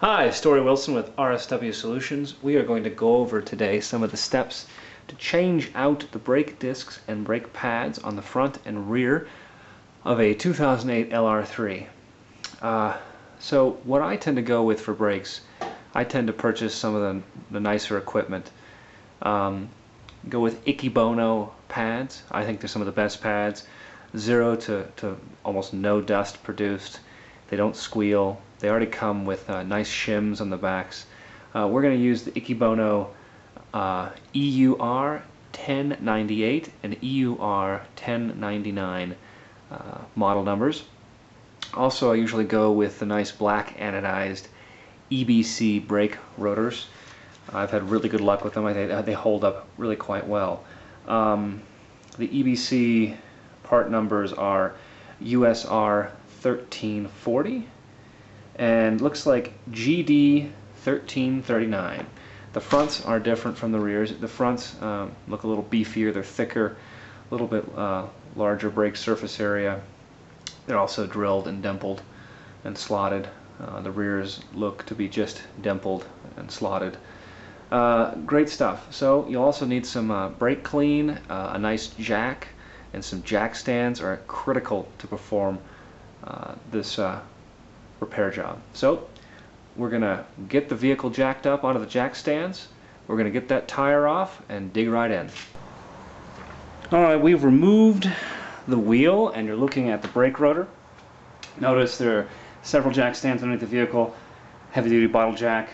Hi, Story Wilson with RSW Solutions. We are going to go over today some of the steps to change out the brake discs and brake pads on the front and rear of a 2008 LR3. So what I tend to go with for brakes, I tend to purchase some of the nicer equipment. Go with Ikebono pads. I think they're some of the best pads. 0 to almost no dust produced. They don't squeal. They already come with nice shims on the backs. We're going to use the Ikebono EUR 1098 and EUR 1099 model numbers. Also, I usually go with the nice black anodized EBC brake rotors. I've had really good luck with them. They hold up really quite well. The EBC part numbers are USR 1340 and looks like GD 1339. The fronts are different from the rears. The fronts look a little beefier, they're thicker, a little bit larger brake surface area. They're also drilled and dimpled and slotted. The rears look to be just dimpled and slotted. Great stuff. So you'll also need some brake clean, a nice jack, and some jack stands are critical to perform this repair job. So we're going to get the vehicle jacked up onto the jack stands. We're going to get that tire off and dig right in. Alright, we've removed the wheel and you're looking at the brake rotor. Notice there are several jack stands underneath the vehicle, heavy duty bottle jack.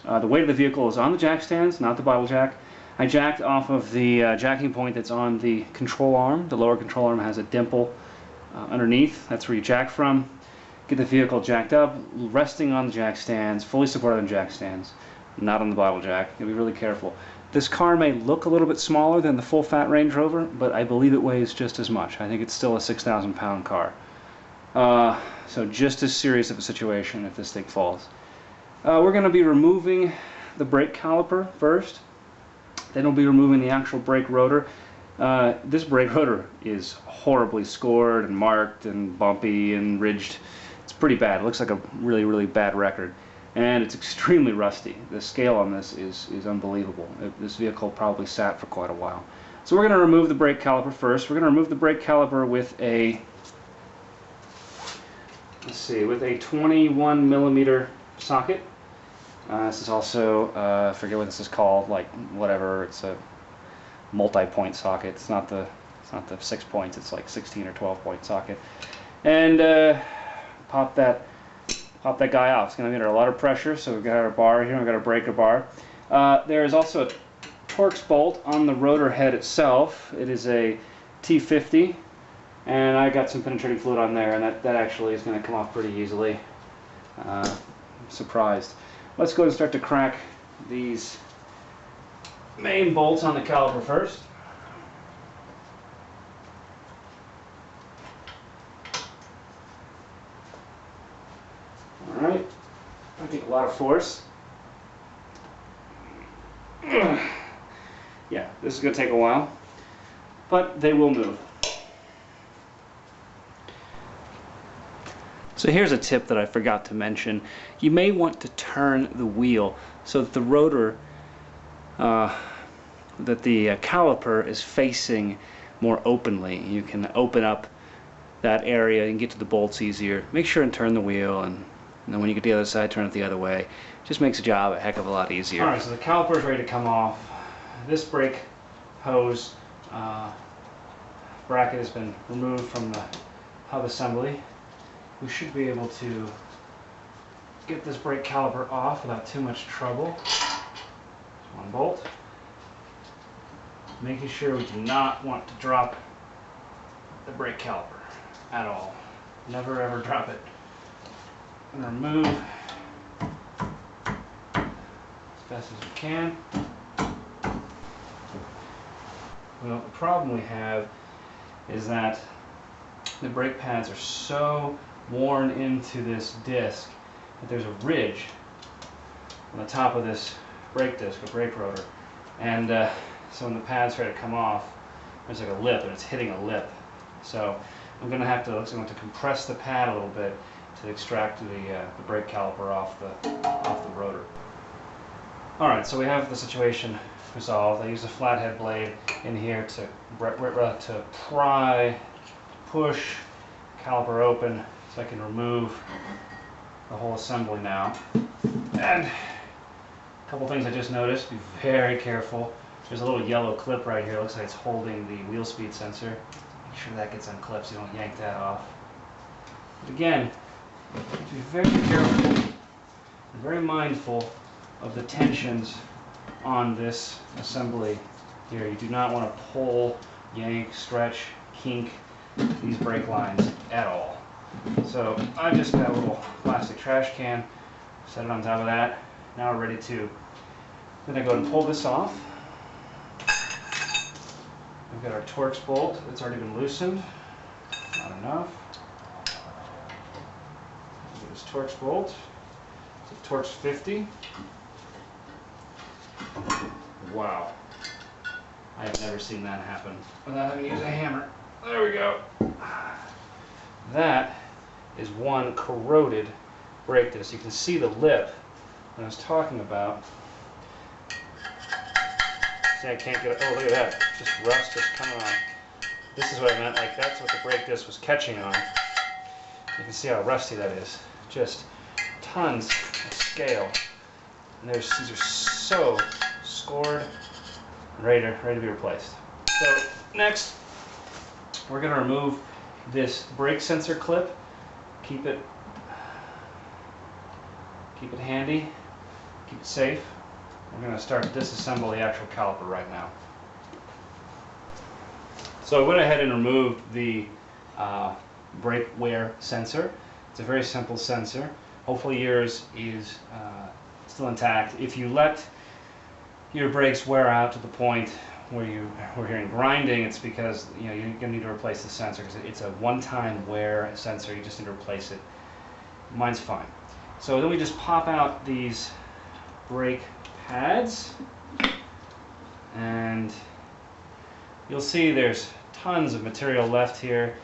The weight of the vehicle is on the jack stands, not the bottle jack. I jacked off of the jacking point that's on the control arm. The lower control arm has a dimple underneath. That's where you jack from. Get the vehicle jacked up, resting on the jack stands, fully supported on jack stands, not on the bottle jack. You gotta be really careful. This car may look a little bit smaller than the full fat Range Rover, but I believe it weighs just as much. I think it's still a 6,000 pound car. So just as serious of a situation if this thing falls. We're going to be removing the brake caliper first. Then we'll be removing the actual brake rotor. This brake rotor is horribly scored and marked and bumpy and ridged. It's pretty bad. It looks like a really, really bad record. And it's extremely rusty. The scale on this is unbelievable. This vehicle probably sat for quite a while. So we're going to remove the brake caliper first. We're going to remove the brake caliper with a, with a 21 millimeter socket. This is also, I forget what this is called, like whatever, it's a multi-point socket. It's not the 6 points, it's like 16 or 12 point socket. And pop that guy off. It's going to be under a lot of pressure, so we've got our bar here, we've got our breaker bar. There is also a Torx bolt on the rotor head itself. It is a T50, and I got some penetrating fluid on there, and that actually is going to come off pretty easily. I'm surprised. Let's go and start to crack these main bolts on the caliper first. Alright, I think a lot of force. Yeah, this is going to take a while, but they will move. So here's a tip that I forgot to mention. You may want to turn the wheel so that the rotor, that the caliper is facing more openly. You can open up that area and get to the bolts easier. Make sure and turn the wheel, and then when you get to the other side, turn it the other way. It just makes the job a heck of a lot easier. Alright, so the caliper is ready to come off. This brake hose bracket has been removed from the hub assembly. We should be able to get this brake caliper off without too much trouble. One bolt. Making sure we do not want to drop the brake caliper at all. Never ever drop it. I'm going to remove as best as we can. Well, the problem we have is that the brake pads are so worn into this disc that there's a ridge on the top of this brake disc or brake rotor, and so when the pads try to come off, there's like a lip, and it's hitting a lip. So I'm going to have to compress the pad a little bit to extract the brake caliper off the rotor. All right, so we have the situation resolved. I use a flathead blade in here to pry, push caliper open so I can remove the whole assembly now. And a couple things I just noticed, be very careful. There's a little yellow clip right here. It looks like it's holding the wheel speed sensor. Make sure that gets unclipped so you don't yank that off. But again, be very careful and very mindful of the tensions on this assembly here. You do not want to pull, yank, stretch, kink these brake lines at all. So I just got a little plastic trash can, set it on top of that. Now we're ready to, I'm going to go ahead and pull this off. We've got our Torx bolt that's already been loosened. Not enough. This Torx bolt. It's a Torx 50. Wow. I have never seen that happen without having to use a hammer. There we go. That is one corroded brake disc. You can see the lip that I was talking about. See, I can't get it. Oh, look at that. Just rust just coming on. This is what I meant. Like, that's what the brake disc was catching on. You can see how rusty that is. Just tons of scale. And these are so scored and ready to be replaced. So next, we're going to remove this brake sensor clip. Keep it handy. Keep it safe. We're going to start to disassemble the actual caliper right now. So I went ahead and removed the brake wear sensor. It's a very simple sensor. Hopefully yours is still intact. If you let your brakes wear out to the point where you were hearing grinding, it's because you're going to need to replace the sensor, because it's a one-time wear sensor. You just need to replace it. Mine's fine. So then we just pop out these brake pads, and you'll see there's tons of material left here,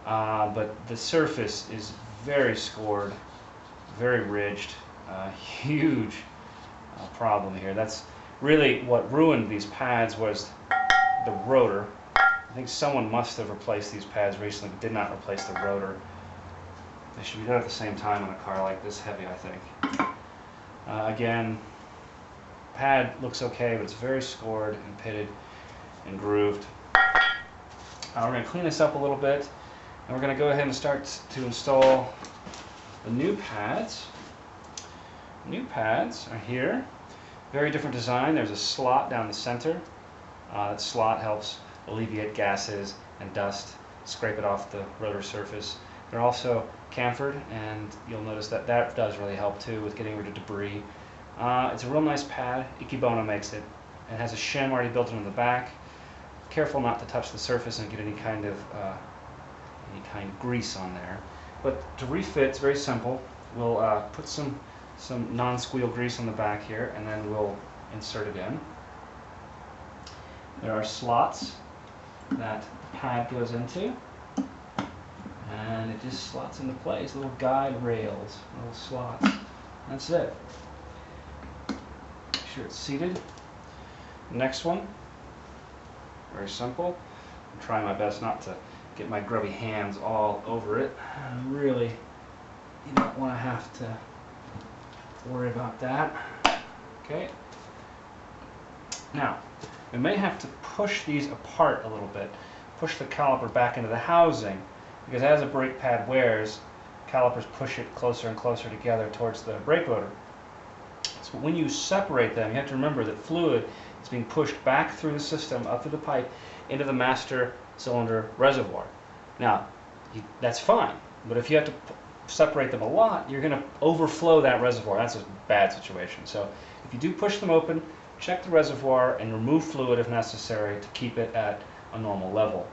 but the surface is very scored, very ridged. Huge problem here. That's really what ruined these pads, was the rotor. I think someone must have replaced these pads recently but did not replace the rotor. They should be done at the same time on a car like this heavy, I think. Again, pad looks okay, but it's very scored and pitted and grooved. We're going to clean this up a little bit, and we're going to go ahead and start to install the new pads. New pads are here. Very different design. There's a slot down the center. That slot helps alleviate gases and dust, scrape it off the rotor surface. They're also chamfered, and you'll notice that that does really help too with getting rid of debris. It's a real nice pad. Ikebana makes it. It has a shim already built into the back. Careful not to touch the surface and get any kind of grease on there. But to refit, it's very simple. We'll put some non-squeal grease on the back here, and then we'll insert it in. There are slots that the pad goes into, and it just slots into place. Little guide rails, little slots. That's it. Make sure it's seated. Next one, very simple. I'm trying my best not to get my grubby hands all over it. Really, you don't want to have to worry about that. Okay. Now, we may have to push these apart a little bit. Push the caliper back into the housing, because as a brake pad wears, calipers push it closer and closer together towards the brake rotor. So when you separate them, you have to remember that fluid is being pushed back through the system, up through the pipe, into the master cylinder reservoir. Now, that's fine, but if you have to separate them a lot, you're going to overflow that reservoir. That's a bad situation. So if you do push them open, check the reservoir and remove fluid if necessary to keep it at a normal level.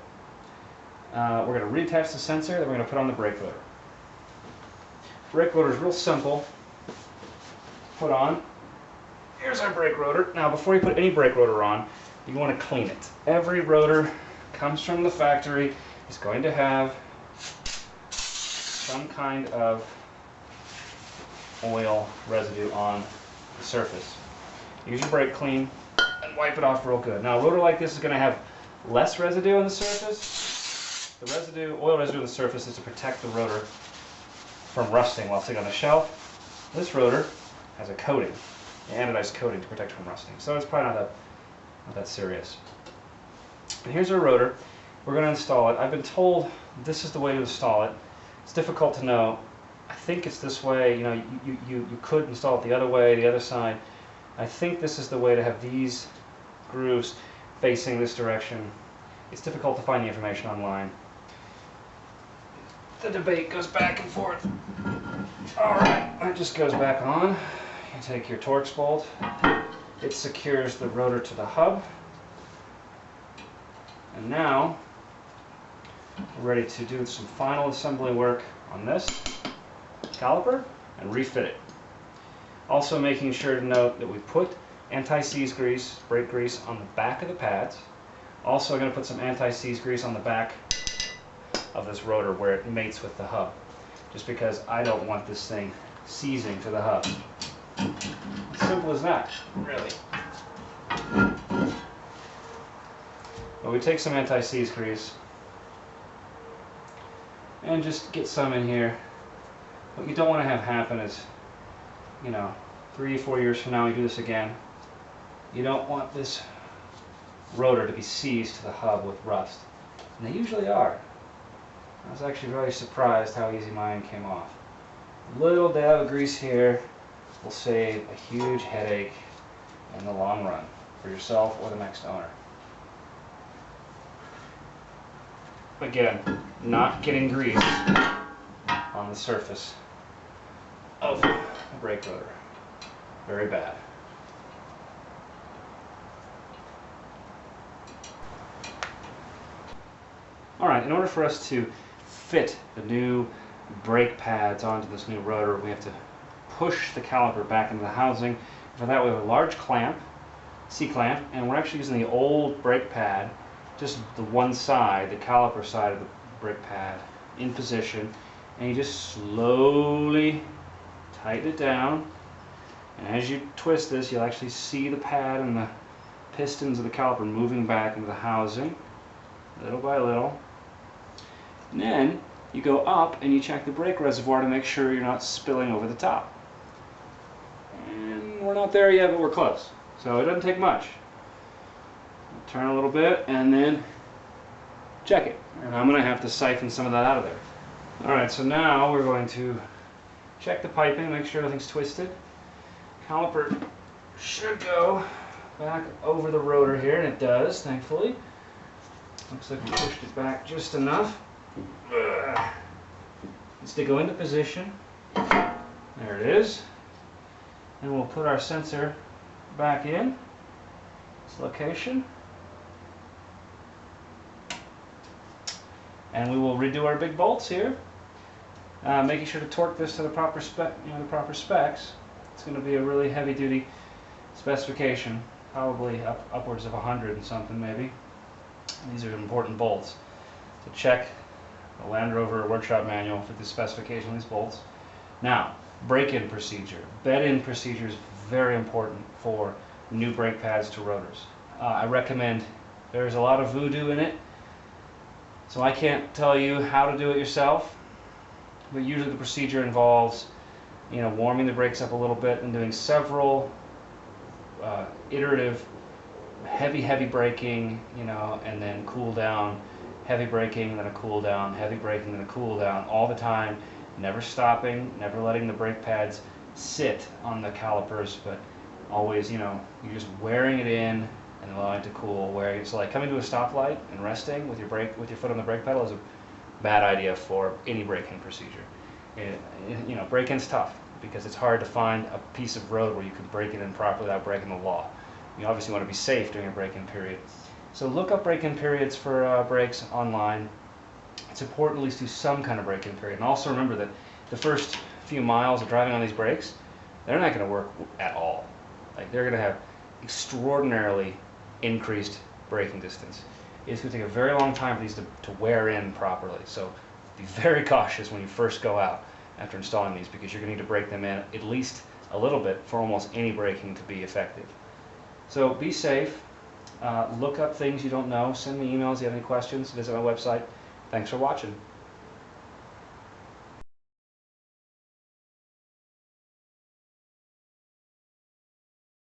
We're going to reattach the sensor, then we're going to put on the brake rotor. Brake rotor is real simple. Put on. Here's our brake rotor. Now, before you put any brake rotor on, you want to clean it. Every rotor comes from the factory. It's going to have some kind of oil residue on the surface. Use your brake clean and wipe it off real good. Now a rotor like this is going to have less residue on the surface. The residue, oil residue on the surface is to protect the rotor from rusting while sitting on the shelf. This rotor has a coating, an anodized coating to protect from rusting. So it's probably not that serious. And here's our rotor. We're going to install it. I've been told this is the way to install it. It's difficult to know. I think it's this way. You know, you could install it the other way, the other side. I think this is the way to have these grooves facing this direction. It's difficult to find the information online. The debate goes back and forth. Alright, that just goes back on. You take your Torx bolt. It secures the rotor to the hub. And now, we're ready to do some final assembly work on this caliper and refit it. Also making sure to note that we put anti-seize grease, brake grease, on the back of the pads. Also going to put some anti-seize grease on the back of this rotor where it mates with the hub, just because I don't want this thing seizing to the hub. Simple as that, really. But we take some anti-seize grease and just get some in here. What you don't want to have happen is, you know, 3 or 4 years from now we do this again. You don't want this rotor to be seized to the hub with rust. And they usually are. I was actually very surprised how easy mine came off. A little dab of grease here will save a huge headache in the long run for yourself or the next owner. Again, not getting grease on the surface of the brake rotor. Very bad. Alright, in order for us to fit the new brake pads onto this new rotor, we have to push the caliper back into the housing. For that we have a large clamp, C-clamp, and we're actually using the old brake pad, just the one side, the caliper side of the brake pad, in position, and you just slowly tighten it down. And as you twist this, you'll actually see the pad and the pistons of the caliper moving back into the housing, little by little. And then you go up and you check the brake reservoir to make sure you're not spilling over the top. And we're not there yet, but we're close. So it doesn't take much. Turn a little bit and then check it. And I'm going to have to siphon some of that out of there. Alright, so now we're going to check the piping, make sure nothing's twisted. Caliper should go back over the rotor here, and it does, thankfully. Looks like we pushed it back just enough. Needs to go into position. There it is. And we'll put our sensor back in its location. And we will redo our big bolts here, making sure to torque this to the proper specs. It's going to be a really heavy-duty specification, probably upwards of 100 and something maybe. These are important bolts. So check the Land Rover workshop manual for the specification of these bolts. Now, break-in procedure. Bed-in procedure is very important for new brake pads to rotors. I recommend, there's a lot of voodoo in it, so I can't tell you how to do it yourself, but usually the procedure involves, you know, warming the brakes up a little bit and doing several iterative heavy braking, you know, and then cool down, heavy braking, and then a cool down, heavy braking, then a cool down, all the time, never stopping, never letting the brake pads sit on the calipers, but always, you know, you're just wearing it in and allowing it to cool. Wearing it's like coming to a stoplight and resting with your foot on the brake pedal is a bad idea for any braking procedure. You know, break-in's tough because it's hard to find a piece of road where you can break it in properly without breaking the law. You obviously want to be safe during a break-in period. So look up break-in periods for brakes online. It's important at least to do some kind of break-in period. And also remember that the first few miles of driving on these brakes, they're not going to work at all. Like, they're going to have extraordinarily increased braking distance. It's going to take a very long time for these to wear in properly. So be very cautious when you first go out. after installing these, because you're going to need to break them in at least a little bit for almost any braking to be effective. So be safe. Look up things you don't know. Send me emails if you have any questions. Visit my website. Thanks for watching.